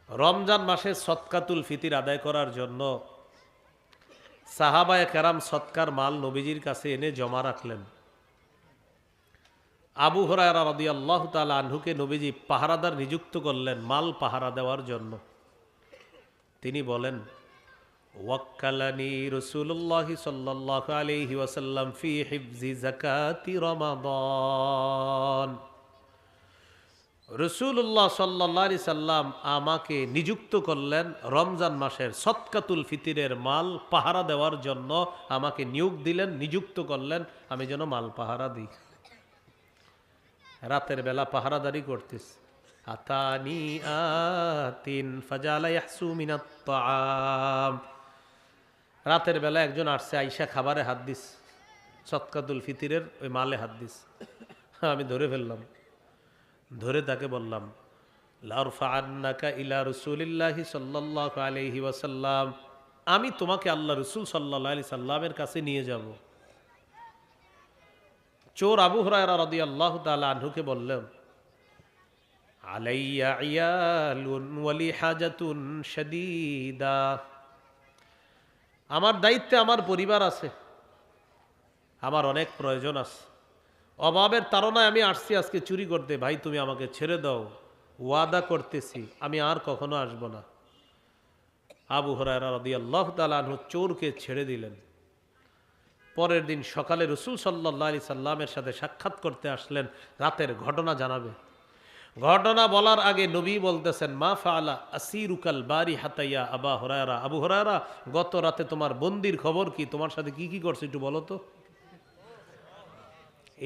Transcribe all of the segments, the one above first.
রমজান মাসে সদকাতুল ফিতির আদায় করার জন্য সাহাবায়ে কেরাম সৎকার মাল নবীজির কাছে এনে জমা রাখলেন। আবু হুরায়রা রাদিয়াল্লাহু তাআলা আনহুকে নবীজি পাহারাদার নিযুক্ত করলেন মাল পাহারা দেওয়ার জন্য। তিনি বলেন, ওয়াক্কালানি রাসূলুল্লাহি সাল্লাল্লাহু আলাইহি ওয়াসাল্লাম ফি হিফজি যাকাতি রমাদান। রাসূলুল্লাহ সাল্লাল্লাহু আলাইহি সাল্লাম আমাকে নিযুক্ত করলেন রমজান মাসের সদকাতুল ফিতরের মাল পাহারা দেওয়ার জন্য। আমাকে নিয়োগ দিলেন, নিযুক্ত করলেন আমি যেন মাল পাহারা দিই। রাতের বেলা পাহারাদারি করতেছ। আতানি আতিন ফাজালা ইয়াহসু মিনাত তাআম। রাতের বেলা একজন আসছে, আইসা খাবারে হাত দিস, সদকাতুল ফিতরের ওই মালে হাত দিস। আমি ধরে ফেললাম, ধরে তাকে বললাম, লারফাআন্নাকা ইলা রাসূলিল্লাহি সাল্লাল্লাহু আলাইহি ওয়াসাল্লাম, আমি তোমাকে আল্লাহ রসুল সাল্লাল্লাহু আলাইহি সাল্লামের কাছে নিয়ে যাব। চোর আবু হুরায়রা রাদিয়াল্লাহু তাআলা আনহুকে বললেন, আলাইয়া ইয়ালুন ওয়ালি হাজাতুন শাদীদা, আমার দায়িত্বে আমার পরিবার আছে, আমার অনেক প্রয়োজন আছে, অভাবের তাড়নায় আমি আসছি আজকে চুরি করতে। ভাই তুমি আমাকে ছেড়ে দাও, ওয়াদা করতেছি আমি আর কখনো আসব না। আবু হুরায়রা রাদিয়াল্লাহু তাআলা আনহু চোরকে ছেড়ে দিলেন। পরের দিন সকালে রসুল সাল্লাল্লাহু আলাইহি সাল্লামের সাথে সাক্ষাৎ করতে আসলেন, রাতের ঘটনা জানাবে। ঘটনা বলার আগে নবী বলতেছেন, মা ফাআলা আসিরুকাল বারি হাতাইয়া আবা হুরায়রা, আবু হুরায়রা গত রাতে তোমার বন্দির খবর কি, তোমার সাথে কি কি করছে একটু বলো তো।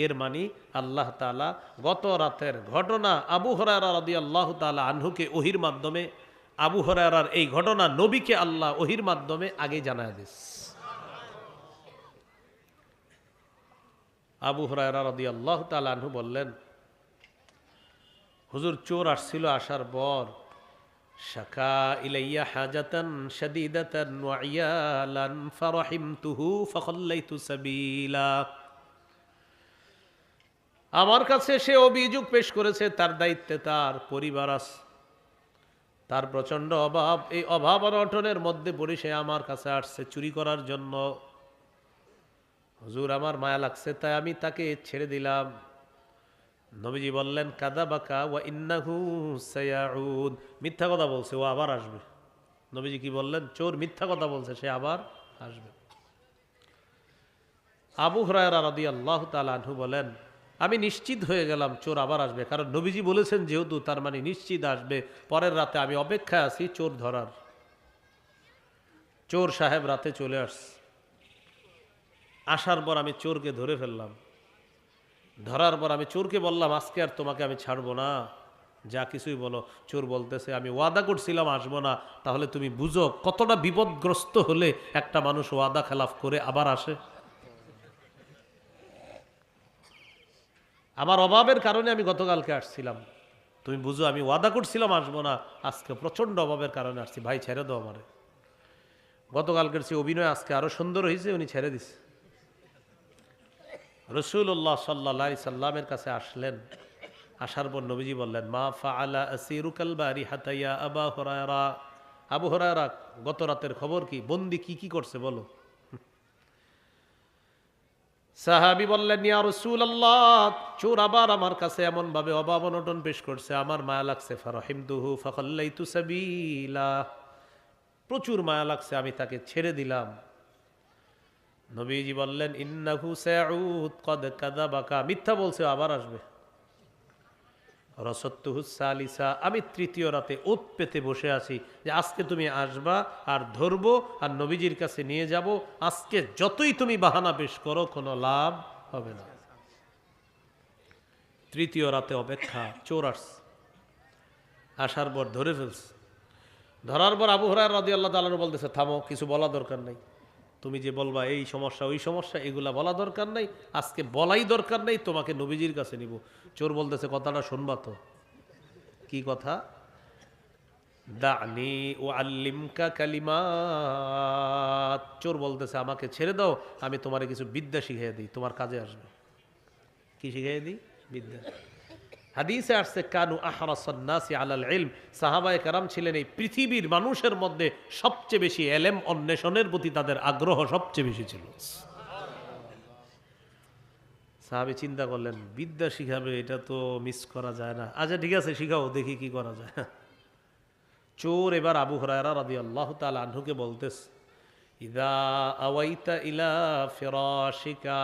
এর মানে আল্লাহ তাআলা গত রাতের ঘটনা আবু হুরায়রা রাদিয়াল্লাহু তাআলা আনহুকে ওহির মাধ্যমে, আবু হুরায়রার এই ঘটনা নবীকে আল্লাহ ওহির মাধ্যমে আগে জানায় দিস। আবু হুরায়রা রাদিয়াল্লাহু তাআলা আনহু বললেন, হুজুর চোর আসছিল, আসার পর শাকা ইলাইয়া হাজাতান শাদীদাতান ওয়া ইয়ালান ফারাহিমতুহু ফাখাল্লাইতু সাবিলা, আমার কাছে সে অভিযোগ পেশ করেছে তার দায়িত্বে তার পরিবার আছে, তার প্রচণ্ড অভাব, এই অভাব অনটনের মধ্যে পড়ে সে আমার কাছে আসছে চুরি করার জন্য। হুজুর আমার মায়া লাগছে, তাই আমি তাকে ছেড়ে দিলাম। নবীজি বললেন, কাযাবাকা ওয়া ইন্নাহু সায়াউদ, মিথ্যা কথা বলছে, ও আবার আসবে। নবীজি কি বললেন? চোর মিথ্যা কথা বলছে, সে আবার আসবে। আবু হুরায়রা রাদিয়াল্লাহু তাআলা আনহু বলেন, আমি নিশ্চিত হয়ে গেলাম চোর আবার আসবে, কারণ নবীজি বলেছেন যেহেতু, তার মানে নিশ্চিত আসবে। পরের রাতে আমি অপেক্ষায় আছি চোর ধরার। চোর সাহেব রাতে চলে আসছে। আসার পর আমি চোরকে ধরে ফেললাম। ধরার পর আমি চোরকে বললাম, আজকে আর তোমাকে আমি ছাড়বো না, যা কিছুই বলো। চোর বলতেছে, আমি ওয়াদা করছিলাম আসবো না। তাহলে তুমি বুঝো কতটা বিপদগ্রস্ত হলে একটা মানুষ ওয়াদা খেলাফ করে আবার আসে। আমার অভাবের কারণে আমি গতকালকে আসছিলাম, তুমি বুঝো আমি ওয়াদা করছিলাম আসবো না, আজকে প্রচণ্ড অভাবের কারণে আসছি, ভাই ছেড়ে দাও আমারে। গতকালকের সে অভিনয় আজকে আরো সুন্দর হয়েছে, উনি ছেড়ে দিছে। রাসূলুল্লাহ সাল্লাল্লাহু আলাইহি সাল্লামের কাছে আসলেন। আসার পর নবীজি বললেন, মা ফাআলা আসিরুকাল বারিহাতা ইয়া আবা হুরায়রা, আবু হুরায়রা গত রাতের খবর কি, বন্দি কি কি করছে বলো। সাহাবী বললেন, ইয়া রাসূলুল্লাহ, চোর আবার আমার কাছে এমন ভাবে অভাব অনটন পেশ করছে, আমার মায়া লাগছে, ফারাহিমতুহু ফাখাল্লাইতু সাবিলা, প্রচুর মায়া লাগছে, আমি তাকে ছেড়ে দিলাম। নবীজি বললেন, ইন্নাহু সায়াউদ কদ কাযাবাকা, মিথ্যা বলছে, আবার আসবে। রসত্তুহু সালিসা, আমি তৃতীয় রাতে ওত পেতে বসে আছি যে আজকে তুমি আসবা আর ধরবো আর নবীজির কাছে নিয়ে যাব। আজকে যতই তুমি বাহানা পেশ করো কোনো লাভ হবে না। তৃতীয় রাতে অপেক্ষা, চোর আসছে। আসার পর ধরে ফেলছে। ধরার পর আবু হুরায়রা রাদিয়াল্লাহু তাআলা বলতেছে, থামো, কিছু বলা দরকার নাই। তুমি যে বলবা এই সমস্যা ওই সমস্যা, এগুলা বলা দরকার নাই, আজকে বলাই দরকার নাই, তোমাকে নবীজির কাছে নিব। চোর বলতেছে, কথাটা শুনবা তো। কি কথা? দানি উআল্লিমকা কালিমাত, চোর বলতেছে আমাকে ছেড়ে দাও, আমি তোমারে কিছু বিদ্যা শিখিয়ে দিই, তোমার কাজে আসবে। কি শিখিয়ে দিই? বিদ্যা। হাদিসে আসছে কানু আহরাসান নাসি আলাল ইলম, সাহাবায়ে কেরাম ছিলেন এই পৃথিবীর মানুষের মধ্যে সবচেয়ে বেশি এলেম অন্বেষণের প্রতি তাদের আগ্রহ সবচেয়ে বেশি ছিল। সাহাবী চিন্তা করলেন বিদ্যা শিখাবে, এটা তো মিস করা যায় না। আচ্ছা ঠিক আছে, শিখাও, দেখি কি করা যায়। চোর এবার আবু হুরায়রা রাদিয়াল্লাহু তাআলা আনহুকে বলতেছে, ইযা আওয়াইতা ইলা ফিরাশিকা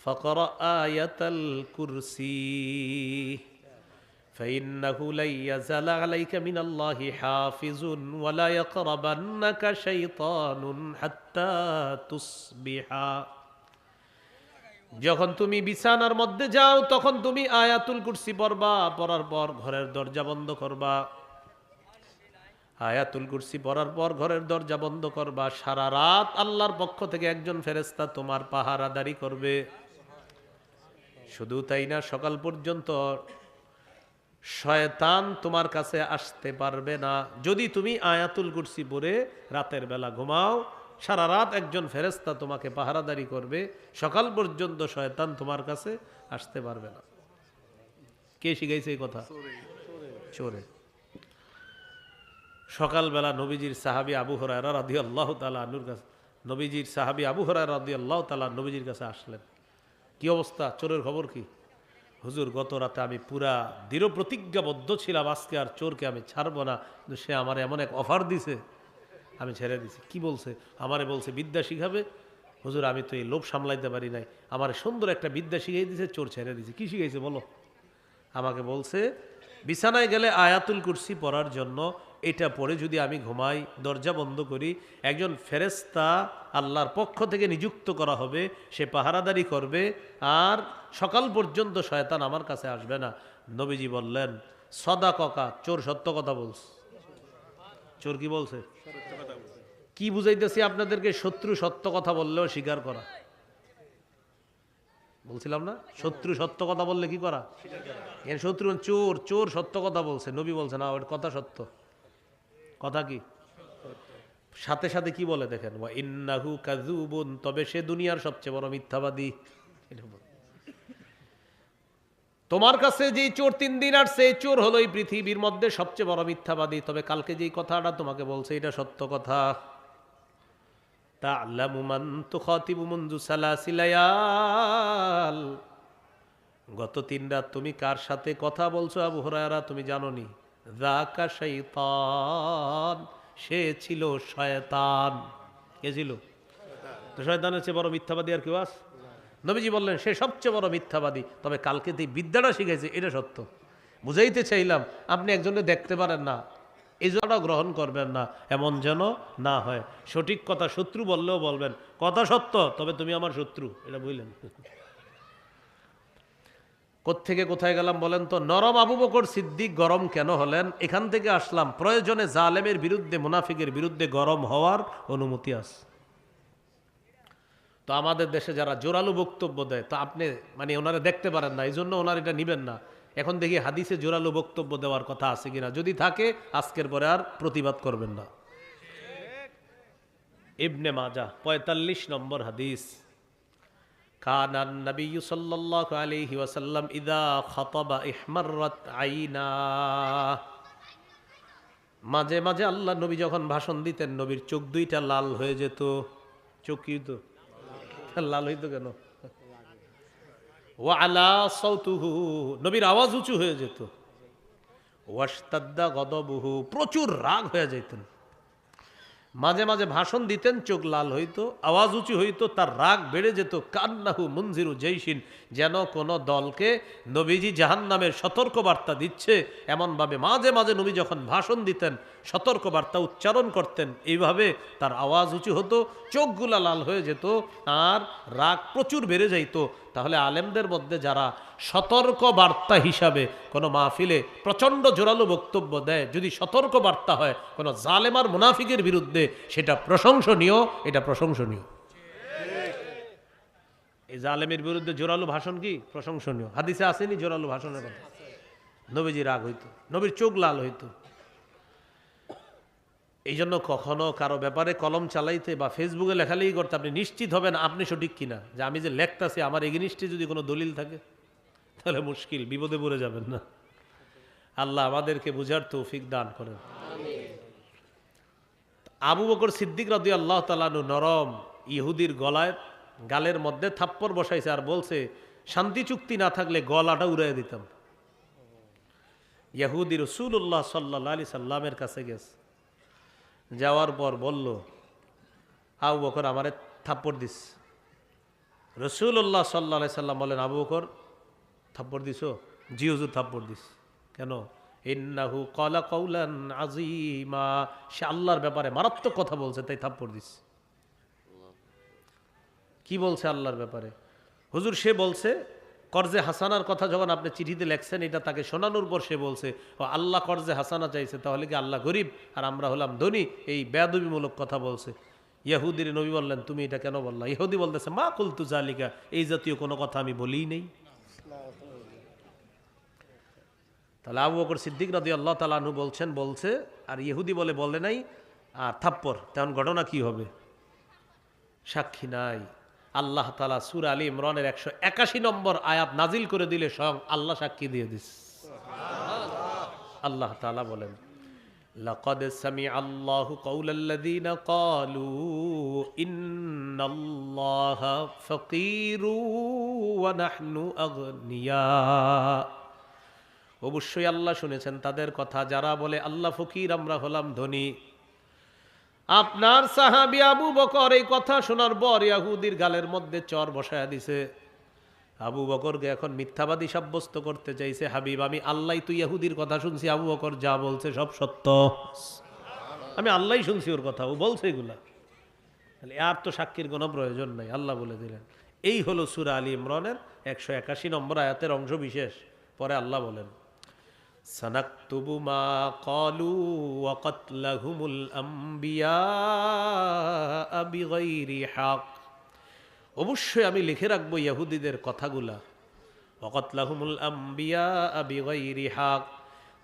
ফাকরা আয়াতাল কুরসি ফাইন্নাহু লা ইয়াজাল আলাইকা মিনাল্লাহি হাফিজুন ওয়া লা ইয়াকরাবান্নাকা শাইতানুন হাত্তা তুসবিহা। যখন তুমি বিছানার মধ্যে যাও তখন তুমি আয়াতুল কুরসি পড়বা, পড়ার পর ঘরের দরজা বন্ধ করবা। আয়াতুল কুরসি পড়ার পর ঘরের দরজা বন্ধ করবা। সারা রাত আল্লাহর পক্ষ থেকে একজন ফেরেশতা তোমার পাহারাদারি করবে। শুধু তাই না, সকাল পর্যন্ত শয়তান তোমার কাছে আসতে পারবে না। যদি তুমি আয়াতুল কুরসি পড়ে রাতের বেলা ঘুমাও, সারা রাত একজন ফেরেশতা তোমাকে পাহারাদারি করবে, সকাল পর্যন্ত শয়তান তোমার কাছে আসতে পারবে না। কে শিখাইছে এই কথা? চোরে। সকালবেলা নবীজির সাহাবী আবু হুরায়রা রাদিয়াল্লাহু তাআলা আনহুর কাছে, নবীজির সাহাবী আবু হুরায়রা রাদিয়াল্লাহু তাআলা নবীজির কাছে আসলেন। কি অবস্থা? চোরের খবর কি? হুজুর, গত রাতে আমি পুরা দৃঢ় প্রতিজ্ঞাবদ্ধ ছিলাম আজকে আর চোরকে আমি ছাড়বো না, কিন্তু সে আমার এমন এক অফার দিছে, আমি ছেড়ে দিছি। কি বলছে? আমারে বলছে বিদ্যা শিখাবে। হুজুর, আমি তো এই লোভ সামলাইতে পারি নাই, আমার সুন্দর একটা বিদ্যা শিখিয়ে দিছে, চোর ছেড়ে দিছে। কি শিখাইছে বলো? আমাকে বলছে বিছানায় গেলে আয়াতুল কুরসি পড়ার জন্য, এটা পড়ে যদি আমি ঘুমাই, দরজা বন্ধ করি, একজন ফেরেশতা আল্লাহর পক্ষ থেকে নিযুক্ত করা হবে, সে পাহারাদারি করবে, আর সকাল পর্যন্ত শয়তান আমার কাছে আসবে না। নবীজি বললেন সদাকা, চোর সত্য কথা বলছে। চোর কি বলছে? কি বুঝাইতেছি আপনাদেরকে? শত্রু সত্য কথা বললেও স্বীকার করা। বলছিলাম না, শত্রু সত্য কথা বললে কি করা? শত্রু চোর, চোর সত্য কথা বলছে, নবী বলছে না ওর কথা সত্য। কথা কি? সাথে সাথে কি বলে দেখেন, ওয়া ইন্নাহু কাযুবুন, তবে সে দুনিয়ার সবচেয়ে বড় মিথ্যাবাদী। তোমার কাছে যেই চোর 3 দিন আসছে, এই চোর হলো এই পৃথিবীর মধ্যে সবচেয়ে বড় মিথ্যাবাদী। তবে কালকে যেই কথাটা তোমাকে বলছে এটা সত্য কথা। তা'লামু মান তুখাতিবু মুনযু সালাসি লায়াল, গত 3 রাত তুমি কার সাথে কথা বলছো আবু হুরায়রা তুমি জানোনি? যাকা শাইতান, সে ছিল শয়তান। কে ছিল? তো শয়তানের চেয়ে বড় মিথ্যাবাদী আর কেউ আছে? নবীজি বললেন সে সবচেয়ে বড় মিথ্যাবাদী। তবে কালকে যে বিদ্যাটা শিখাইছে এটা সত্য। বুঝাইতে চাইলাম আপনি একজনে দেখতে পারেন না, এই জন্য গ্রহণ করবেন না, এমন যেন না হয়। সঠিক কথা শত্রু বললেও বলবেন কথা সত্য, তবে তুমি আমার শত্রু, এটা বুঝলেন? কোত্থেকে কোথায় গেলাম বলেন তো? নরম আবু বকর সিদ্দিক গরম কেন হলেন? এখান থেকে আসলাম। প্রয়োজনে জালেমের বিরুদ্ধে, মুনাফিকের বিরুদ্ধে গরম হওয়ার অনুমতি আছে। তো আমাদের দেশে যারা জোরালো বক্তব্য দেয়, তো আপনি মানে ওনারা দেখতে পারেন না, এই জন্য ওনার এটা নিবেন না। এখন দেখি হাদিসে জোরালো বক্তব্য দেওয়ার কথা আছে কিনা, যদি থাকে আজকের পরে আর প্রতিবাদ করবেন না। ইবনে মাজাহ 45 নম্বর হাদিস, কানান নবী সাল্লাল্লাহু আলাইহি ওয়াসাল্লাম ইযা খাতাবা ইহমাররাত আইনা, মাঝে মাঝে আল্লাহ নবী যখন ভাষণ দিতেন নবীর চোখ দুইটা লাল হয়ে যেত। চোখ কি হইতো? লাল হইতো কেন? ওয়া আলা সাউতুহু, নবীর আওয়াজ উঁচু হয়ে যেত। ওয়াশতাদ্দা গদবুহু, প্রচুর রাগ হয়ে যেতেন। মাঝে মাঝে ভাষণ দিতেন, চোখ লাল হইতো, আওয়াজ উঁচু হইতো, তার রাগ বেড়ে যেত। কান্নাহু মুনজিরু জাইশিন, যেন কোনো দলকে নবীজি জাহান্নামের সতর্ক বার্তা দিচ্ছে এমনভাবে মাঝে মাঝে নবী যখন ভাষণ দিতেন, সতর্ক বার্তা উচ্চারণ করতেন, এইভাবে তার আওয়াজ উঁচু হতো, চোখগুলা লাল হয়ে যেত, আর রাগ প্রচুর বেড়ে যাইত। তাহলে আলেমদের মধ্যে যারা সতর্ক বার্তা হিসাবে কোনো মাহফিলে প্রচণ্ড জোরালো বক্তব্য দেয়, যদি সতর্ক বার্তা হয় কোনো জালেমার মুনাফিকের বিরুদ্ধে, সেটা প্রশংসনীয়, এটা প্রশংসনীয়। এই জালেমের বিরুদ্ধে জোরালো ভাষণ কি প্রশংসনীয়? হাদিসে আসেনি জোরালো ভাষণের কথা? নবীজি রাগ হইতো, নবীর চোখ লাল হইতো। এই জন্য কখনো কারো ব্যাপারে কলম চালাইতে বা ফেসবুকে লেখালেখি করতে আপনি নিশ্চিত হবেন আপনি সঠিক কিনা, যে আমি যে লেখতাছি আমার এগেনিস্টে যদি কোনো দলিল থাকে। তাহলে মুশকিল, বিপদে পড়ে যাবেন না। আল্লাহ আমাদেরকে বুঝার তৌফিক দান করেন। আবু বকর সিদ্দিক রাদিয়াল্লাহু তাআলা আনহু নরম ইহুদির গলায় গালের মধ্যে থাপ্পড় বসাইছে আর বলছে, শান্তি চুক্তি না থাকলে গলাটা উড়াই দিতাম। ইহুদি রাসূলুল্লাহ সাল্লাল্লাহু আলাইহি সাল্লামের কাছে গেছে, যাওয়ার পর বলল, আবু বকর আমারে থাপ্পড় দিস। রাসূলুল্লাহ সাল্লাল্লাহু আলাইহি সাল্লাম বলেন, আবু বকর থাপ্পড় দিছো? জি হুজুর থাপ্পড় দিস। কেন? ইন্নাহু ক্বালা কাওলান আযীমা, সে আল্লাহর ব্যাপারে মারাত্মক কথা বলছে তাই থাপ্পড় দিস। কি বলছে আল্লাহর ব্যাপারে? হুজুর সে বলছে কর্জে হাসানার কথা যখন আপনি চিঠিতে লেখছেন এটা তাকে শোনানোর পর সে বলছে, ও আল্লাহ কর্জে হাসানা চাইছে, তাহলে কি আল্লাহ গরিব আর আমরা হলাম ধনী? এই বেয়াদবিমূলক কথা বলছে। ইহুদির নবী বললেন, তুমি এটা কেন বললা? ইহুদি বলতেছে, মা কুলতু জালিকা, এই জাতীয় কোনো কথা আমি বলিই নেই। তাহলে আবু বকর সিদ্দিক রাদিয়াল্লাহু তাআলা আনহু বলছে, আর ইহুদি বলে নাই, আর থাপ্পড়। তখন ঘটনা কি হবে? সাক্ষী নাই। আল্লাহ তাআলা সূরা আলী ইমরানের 181 নম্বর আয়াত নাজিল করে দিলে স্বয়ং আল্লাহ সাক্ষী দিয়ে দিস। আল্লাহ তাআলা বলেন, লাকাদ সামিআল্লাহু কাওলাল্লাযীনা ক্বালু ইন্নাল্লাহা ফাকীরু ওয়া নাহনু আগনিয়া। অবশ্যই আল্লাহ শুনেছেন তাদের কথা যারা বলে আল্লাহ ফকির, আমরা হলাম ধনী। আপনার সাহাবী আবু বকর এই কথা শোনার পর ইহুদির গালের মধ্যে চর বসায়া দিছে। আবু বকরকে এখন মিথ্যাবাদী সাব্যস্ত করতে চাইছে। হাবিব, আমি আল্লাহ, তুই ইহুদির কথা শুনছি, আবু বকর যা বলছে সব সত্য, আমি আল্লাহই শুনছি ওর কথা, ও বলছে এগুলা, আর তো সাক্ষীর কোনো প্রয়োজন নাই। আল্লাহ বলে দিলেন। এই হলো সূরা আলী ইমরানের 181 নম্বর আয়াতের অংশ বিশেষ। পরে আল্লাহ বলেন, সানাকতুবু মা ক্বালু ওয়া কাতলাহুমুল আমবিয়া বিগাইরি হক। অবশ্যই আমি লিখে রাখবো ইহুদিদের কথাগুলা। ওয়া কাতলাহুমুল আমবিয়া বিগাইরি হক,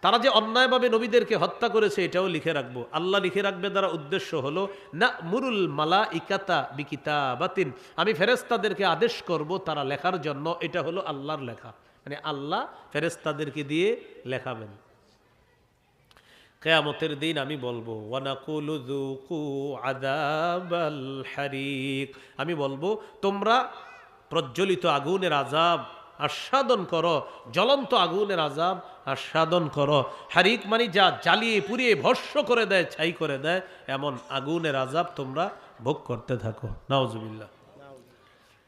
তারা যে অন্যায়ভাবে নবীদেরকে হত্যা করেছে এটাও লিখে রাখবো। আল্লাহ লিখে রাখবে দ্বারা উদ্দেশ্য হলো না'মুরুল মালাইকাতা বিকিতাবাতিন, আমি ফেরেশতাদেরকে আদেশ করব তারা লেখার জন্য। এটা হলো আল্লাহর লেখা, মানে আল্লাহ ফেরেশতাদেরকে দিয়ে লেখাবেন। কিয়ামতের দিন আমি বলবো, ওয়া নাকুলু যুকু আযাবাল হারিক, আমি বলবো তোমরা প্রজ্বলিত আগুনের আযাব আস্বাদন করো, জ্বলন্ত আগুনের আযাব আস্বাদন করো। হারিক মানে যা জ্বালিয়ে পুড়িয়ে ভস্ম করে দেয়, ছাই করে দেয়, এমন আগুনের আযাব তোমরা ভোগ করতে থাকো। নাউজুবিল্লাহ।